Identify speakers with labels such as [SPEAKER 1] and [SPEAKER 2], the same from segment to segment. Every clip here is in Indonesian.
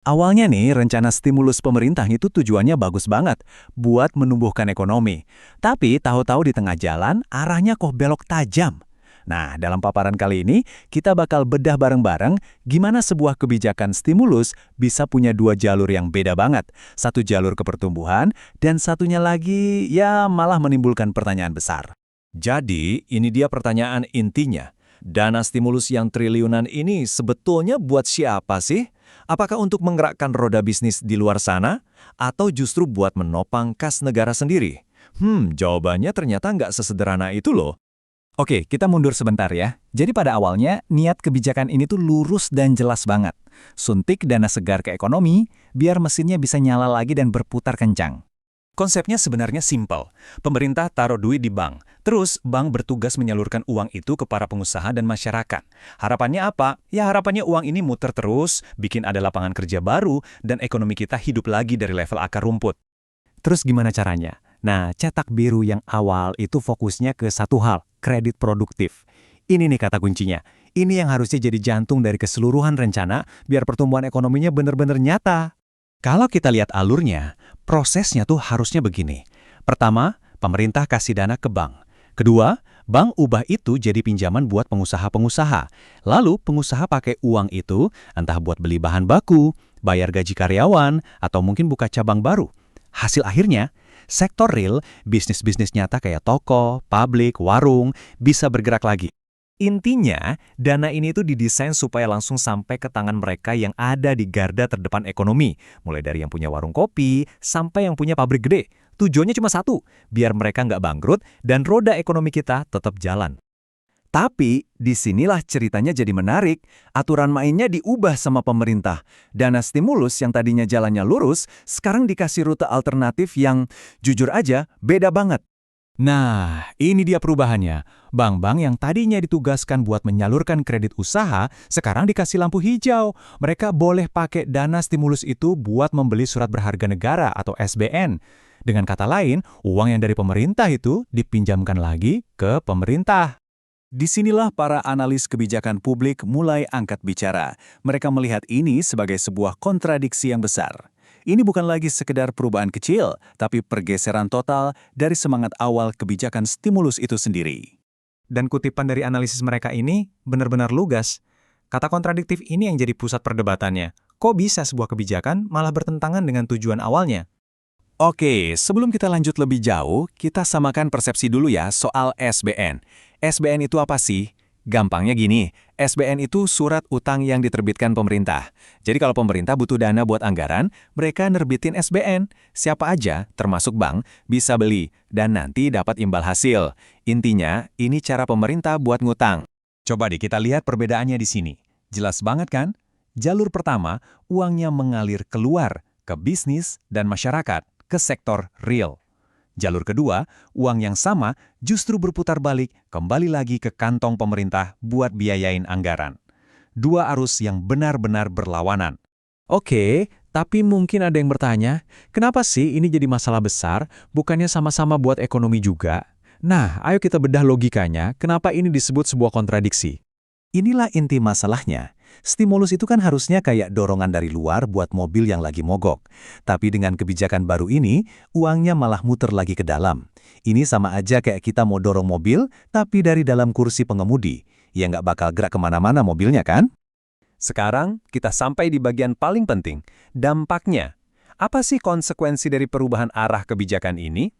[SPEAKER 1] Awalnya nih, rencana stimulus pemerintah itu tujuannya bagus banget buat menumbuhkan ekonomi. Tapi tahu-tahu di tengah jalan, arahnya kok belok tajam. Nah, dalam paparan kali ini, kita bakal bedah bareng-bareng gimana sebuah kebijakan stimulus bisa punya dua jalur yang beda banget. Satu jalur ke pertumbuhan, dan satunya lagi ya malah menimbulkan pertanyaan besar.
[SPEAKER 2] Jadi, ini dia pertanyaan intinya. Dana stimulus yang triliunan ini sebetulnya buat siapa sih? Apakah untuk menggerakkan roda bisnis di luar sana? Atau justru buat menopang kas negara sendiri? Jawabannya ternyata nggak sesederhana itu loh.
[SPEAKER 1] Oke, kita mundur sebentar ya. Jadi pada awalnya, niat kebijakan ini tuh lurus dan jelas banget. Suntik dana segar ke ekonomi, biar mesinnya bisa nyala lagi dan berputar kencang.
[SPEAKER 2] Konsepnya sebenarnya simpel. Pemerintah taruh duit di bank, terus bank bertugas menyalurkan uang itu ke para pengusaha dan masyarakat. Harapannya apa? Ya harapannya uang ini muter terus, bikin ada lapangan kerja baru, dan ekonomi kita hidup lagi dari level akar rumput.
[SPEAKER 1] Terus gimana caranya? Nah, cetak biru yang awal itu fokusnya ke satu hal, kredit produktif. Ini nih kata kuncinya. Ini yang harusnya jadi jantung dari keseluruhan rencana, biar pertumbuhan ekonominya benar-benar nyata. Kalau kita lihat alurnya, prosesnya tuh harusnya begini. Pertama, pemerintah kasih dana ke bank. Kedua, bank ubah itu jadi pinjaman buat pengusaha-pengusaha. Lalu pengusaha pakai uang itu entah buat beli bahan baku, bayar gaji karyawan, atau mungkin buka cabang baru. Hasil akhirnya, sektor real, bisnis-bisnis nyata kayak toko, pabrik, warung, bisa bergerak lagi.
[SPEAKER 2] Intinya, dana ini tuh didesain supaya langsung sampai ke tangan mereka yang ada di garda terdepan ekonomi. Mulai dari yang punya warung kopi, sampai yang punya pabrik gede. Tujuannya cuma satu, biar mereka nggak bangkrut dan roda ekonomi kita tetap jalan.
[SPEAKER 1] Tapi, disinilah ceritanya jadi menarik. Aturan mainnya diubah sama pemerintah. Dana stimulus yang tadinya jalannya lurus, sekarang dikasih rute alternatif yang, jujur aja, beda banget. Nah, ini dia perubahannya. Bank-bank yang tadinya ditugaskan buat menyalurkan kredit usaha, sekarang dikasih lampu hijau. Mereka boleh pakai dana stimulus itu buat membeli surat berharga negara atau SBN. Dengan kata lain, uang yang dari pemerintah itu dipinjamkan lagi ke pemerintah. Disinilah para analis kebijakan publik mulai angkat bicara. Mereka melihat ini sebagai sebuah kontradiksi yang besar. Ini bukan lagi sekedar perubahan kecil, tapi pergeseran total dari semangat awal kebijakan stimulus itu sendiri. Dan kutipan dari analisis mereka ini benar-benar lugas. Kata kontradiktif ini yang jadi pusat perdebatannya. Kok bisa sebuah kebijakan malah bertentangan dengan tujuan awalnya? Oke, sebelum kita lanjut lebih jauh, kita samakan persepsi dulu ya soal SBN. SBN itu apa sih? Gampangnya gini, SBN itu surat utang yang diterbitkan pemerintah. Jadi kalau pemerintah butuh dana buat anggaran, mereka nerbitin SBN. Siapa aja, termasuk bank, bisa beli dan nanti dapat imbal hasil. Intinya, ini cara pemerintah buat ngutang. Coba deh kita lihat perbedaannya di sini. Jelas banget kan? Jalur pertama, uangnya mengalir keluar ke bisnis dan masyarakat, ke sektor real. Jalur kedua, uang yang sama justru berputar balik kembali lagi ke kantong pemerintah buat biayain anggaran. Dua arus yang benar-benar berlawanan. Oke, tapi mungkin ada yang bertanya, kenapa sih ini jadi masalah besar, bukannya sama-sama buat ekonomi juga? Nah, ayo kita bedah logikanya, kenapa ini disebut sebuah kontradiksi. Inilah inti masalahnya. Stimulus itu kan harusnya kayak dorongan dari luar buat mobil yang lagi mogok. Tapi dengan kebijakan baru ini, uangnya malah muter lagi ke dalam. Ini sama aja kayak kita mau dorong mobil, tapi dari dalam kursi pengemudi. Ya nggak bakal gerak kemana-mana mobilnya kan?
[SPEAKER 2] Sekarang, kita sampai di bagian paling penting, dampaknya. Apa sih konsekuensi dari perubahan arah kebijakan ini?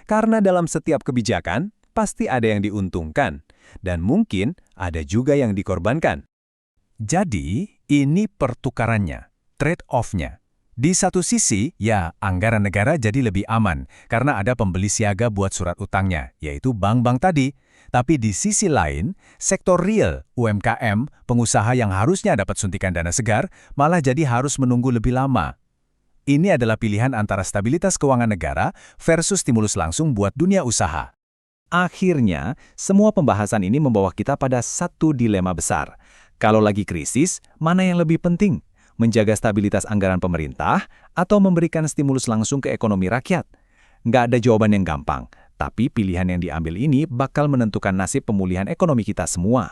[SPEAKER 2] Karena dalam setiap kebijakan, pasti ada yang diuntungkan. Dan mungkin ada juga yang dikorbankan. Jadi, ini pertukarannya, trade-off-nya. Di satu sisi, ya anggaran negara jadi lebih aman karena ada pembeli siaga buat surat utangnya, yaitu bank-bank tadi. Tapi di sisi lain, sektor real, UMKM, pengusaha yang harusnya dapat suntikan dana segar, malah jadi harus menunggu lebih lama. Ini adalah pilihan antara stabilitas keuangan negara versus stimulus langsung buat dunia usaha. Akhirnya, semua pembahasan ini membawa kita pada satu dilema besar. Kalau lagi krisis, mana yang lebih penting? Menjaga stabilitas anggaran pemerintah atau memberikan stimulus langsung ke ekonomi rakyat? Nggak ada jawaban yang gampang, tapi pilihan yang diambil ini bakal menentukan nasib pemulihan ekonomi kita semua.